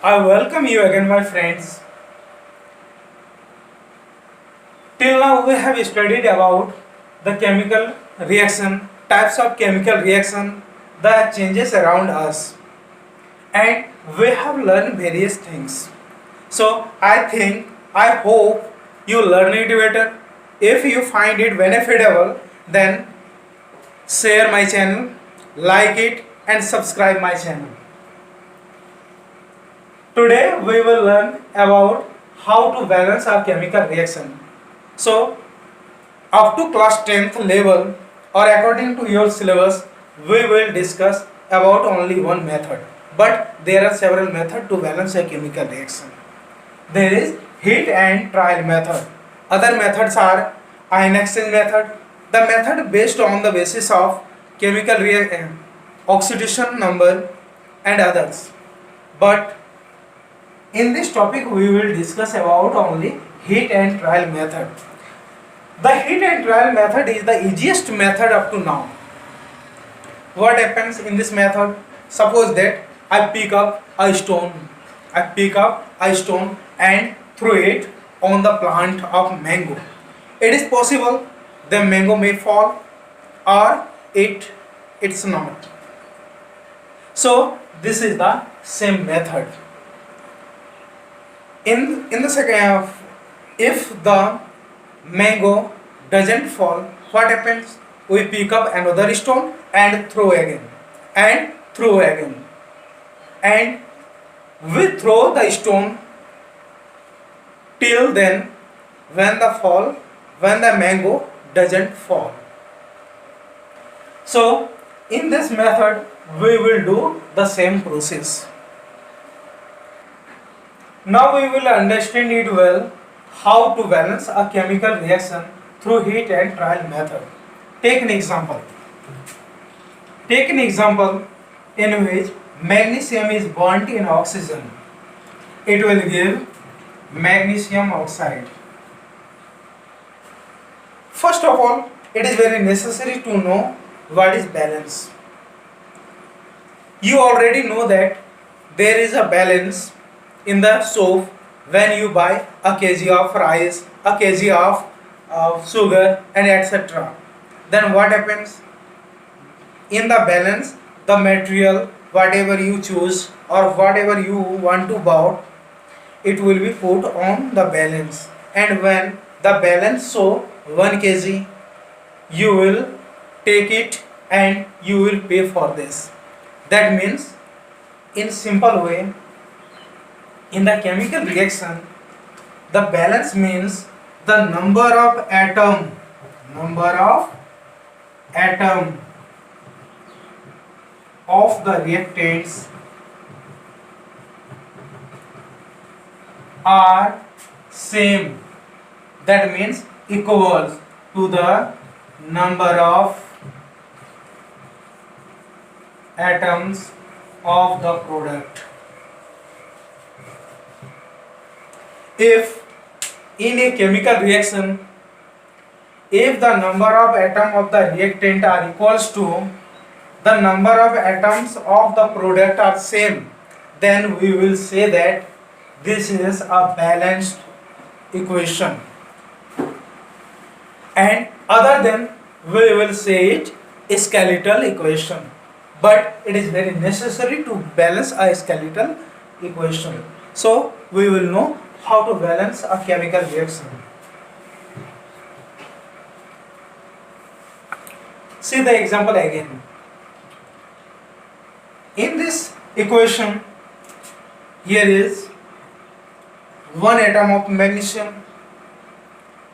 I welcome you again, my friends. Till now, we have studied about the chemical reaction, types of chemical reaction, the changes around us, and we have learned various things. So, I hope you learn it better. If you find it beneficial, then share my channel, like it, and subscribe my channel. Today we will learn about how to balance a chemical reaction. So up to class 10th level or according to your syllabus we will discuss about only one method. But there are several methods to balance a chemical reaction. There is heat and trial method. Other methods are ion exchange method. The method based on the basis of chemical oxidation number and others. But in this topic, we will discuss about only heat and trial method. The heat and trial method is the easiest method up to now. What happens in this method? Suppose that I pick up a stone. And throw it on the plant of mango. It is possible the mango may fall or it's not. So this is the same method. In the second, if the mango doesn't fall, what happens? We pick up another stone and throw again, and we throw the stone till then when the mango doesn't fall. So in this method we will do the same process. Now we will understand it well how to balance a chemical reaction through heat and trial method. Take an example. In which magnesium is burnt in oxygen. It will give magnesium oxide. First of all, it is very necessary to know what is balance. You already know that there is a balance in the soap when you buy a kg of rice, a kg of sugar, and etc. Then what happens? In the balance, the material, whatever you choose or whatever you want to buy, it will be put on the balance. And when the balance show 1 kg, you will take it and you will pay for this. That means, in simple way, in the chemical reaction, the balance means the number of atom of the reactants are same. That means equals to the number of atoms of the product. If in a chemical reaction, if the number of atoms of the reactant are equals to the number of atoms of the product are same, then we will say that this is a balanced equation. And other than, we will say it a skeletal equation. But it is very necessary to balance a skeletal equation. So we will know how to balance a chemical reaction. See the example again. In this equation, here is one atom of magnesium,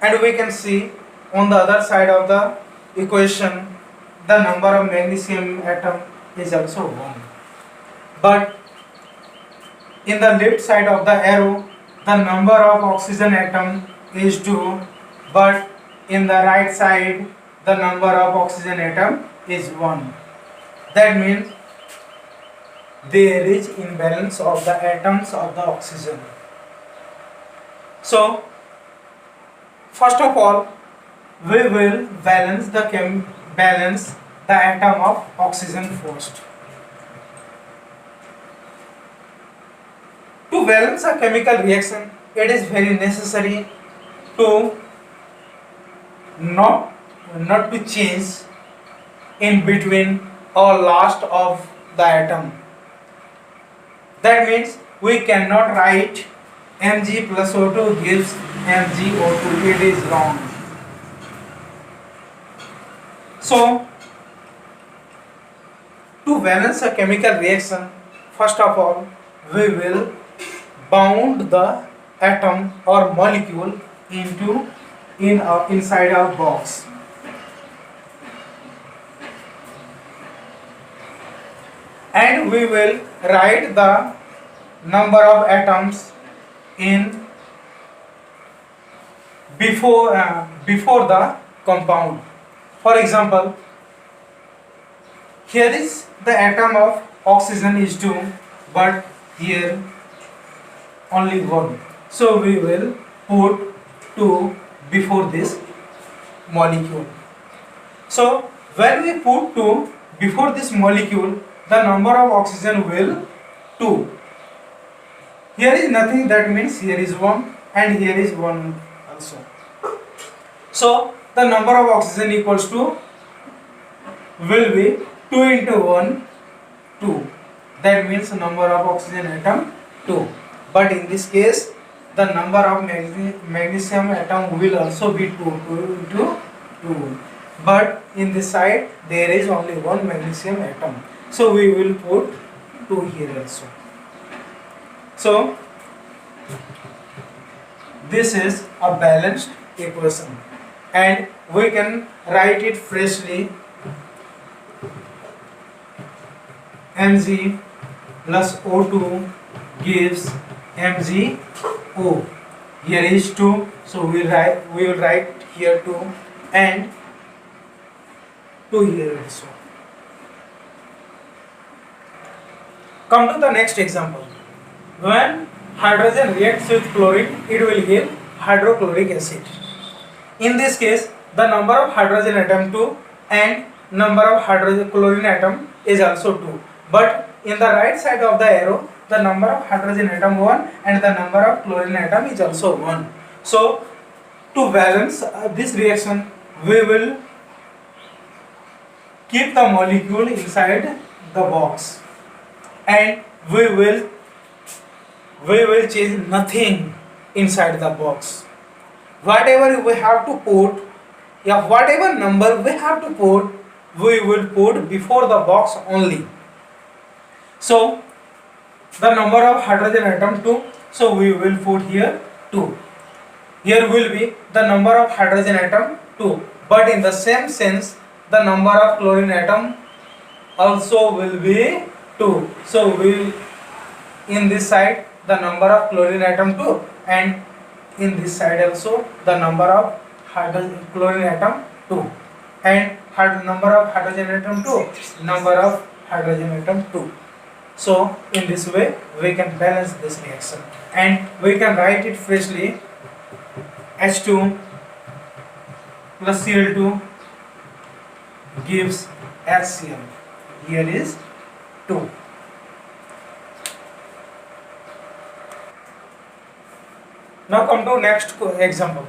and we can see on the other side of the equation the number of magnesium atom is also 1. But in the left side of the arrow, the number of oxygen atom is 2, but in the right side the number of oxygen atom is 1. That means there is imbalance of the atoms of the oxygen. So first of all, we will balance the atom of oxygen first. balance a chemical reaction, it is very necessary to not to change in between or last of the atom. That means we cannot write Mg plus O2 gives MgO2. It is wrong. So, to balance a chemical reaction, first of all, we will bound the atom or molecule inside a box. And we will write the number of atoms in before the compound. For example, here is the atom of oxygen is 2, but here only 1. So we will put 2 before this molecule. So when we put 2 before this molecule, the number of oxygen will 2. Here is nothing, that means here is 1 and here is 1 also. So the number of oxygen equals to will be 2 into 1, 2. That means number of oxygen atom 2. But in this case, the number of magnesium atom will also be 2 into 2. But in this side there is only one magnesium atom. So we will put 2 here also. So this is a balanced equation and we can write it freshly. Mg plus O2 gives MgO. Here is 2, so we will write here 2 and 2 here also. Come to the next example. When hydrogen reacts with chlorine, it will give hydrochloric acid. In this case, the number of hydrogen atom 2 and number of chlorine atom is also 2. But in the right side of the arrow, the number of hydrogen atom 1 and the number of chlorine atom is also 1. So to balance this reaction, we will keep the molecule inside the box and we will change nothing inside the box. Whatever we have to put, whatever number we have to put, we will put before the box only. So the number of hydrogen atom 2, so we will put here 2. Here will be the number of hydrogen atom 2, but in the same sense the number of chlorine atom also will be 2. So we will, in this side the number of chlorine atom 2 and in this side also the number of chlorine atom 2 and number of hydrogen atom 2, number of hydrogen atom 2. So in this way we can balance this reaction and we can write it freshly. H2 plus Cl2 gives HCl. Here is 2. Now come to next example.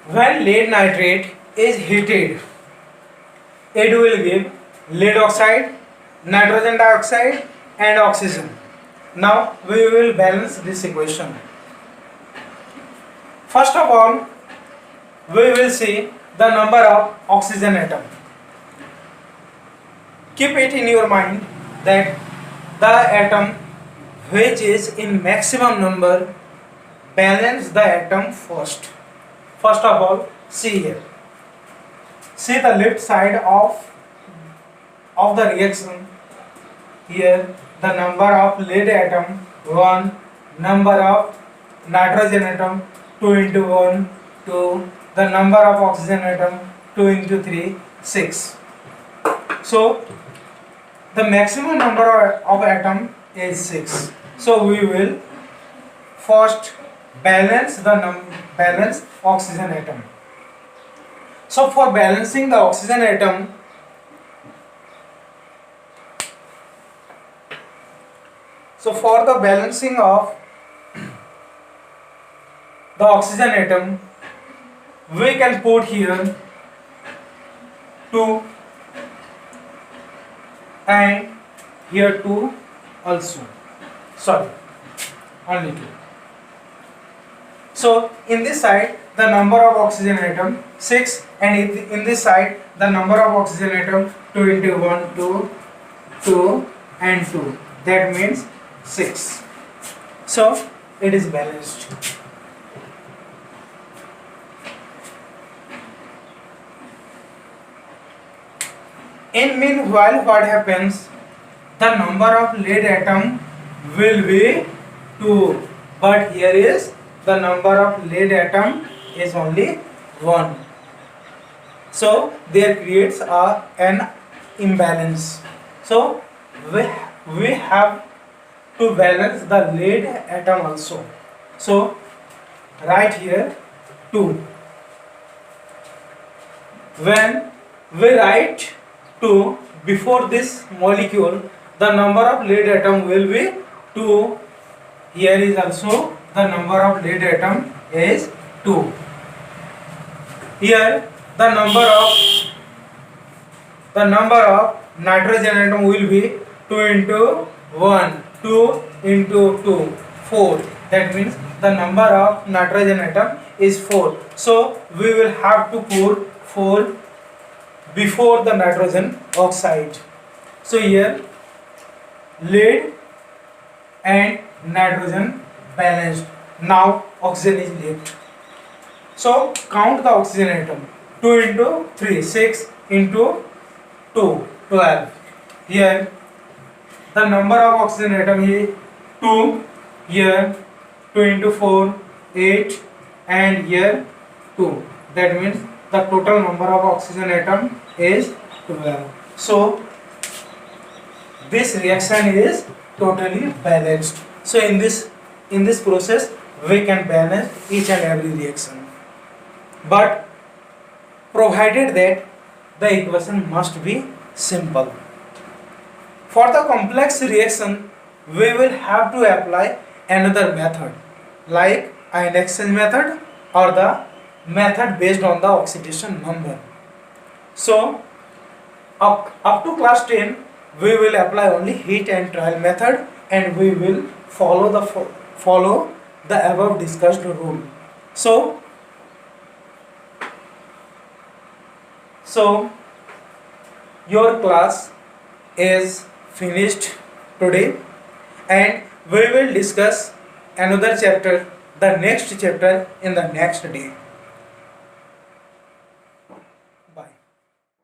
When lead nitrate is heated, it will give lead oxide, nitrogen dioxide and oxygen. Now we will balance this equation. First of all, we will see the number of oxygen atom. Keep it in your mind that the atom which is in maximum number, balance the atom first. First of all, see here. See the left side of the reaction. Here the number of lead atom 1, number of nitrogen atom 2 into 1, 2, the number of oxygen atom 2 into 3, 6. So the maximum number of atom is 6. So we will first balance balance oxygen atom. So for balancing the oxygen atom, So for the balancing of the oxygen atom, we can put here 2 and here 2 also. Sorry, only 2. So in this side the number of oxygen atom 6, and in this side the number of oxygen atom 2 into 1, 2, 2 and 2. That means 6. So it is balanced. In meanwhile, what happens? The number of lead atom will be 2, but here is the number of lead atom is only 1. So there creates an imbalance. So we have to balance the lead atom also. So right here 2. When we write 2 before this molecule, the number of lead atom will be 2. Here is also the number of lead atom is 2. Here the number of nitrogen atom will be 2 into 1, 2 into 2, 4. That means the number of nitrogen atom is 4. So we will have to put 4 before the nitrogen oxide. So here lead and nitrogen balanced. Now oxygen is left. So count the oxygen atom. 2 into 3, 6 into 2, 12. Here the number of oxygen atom is 2. Here 2 into 4, 8, and here 2. That means the total number of oxygen atom is 12. So this reaction is totally balanced. So in this process we can balance each and every reaction, but provided that the equation must be simple. For the complex reaction we will have to apply another method like ion exchange method or the method based on the oxidation number. So up to class 10 we will apply only heat and trial method, and we will follow the above discussed rule. So your class is finished today, and we will discuss another chapter, the next chapter, in the next day.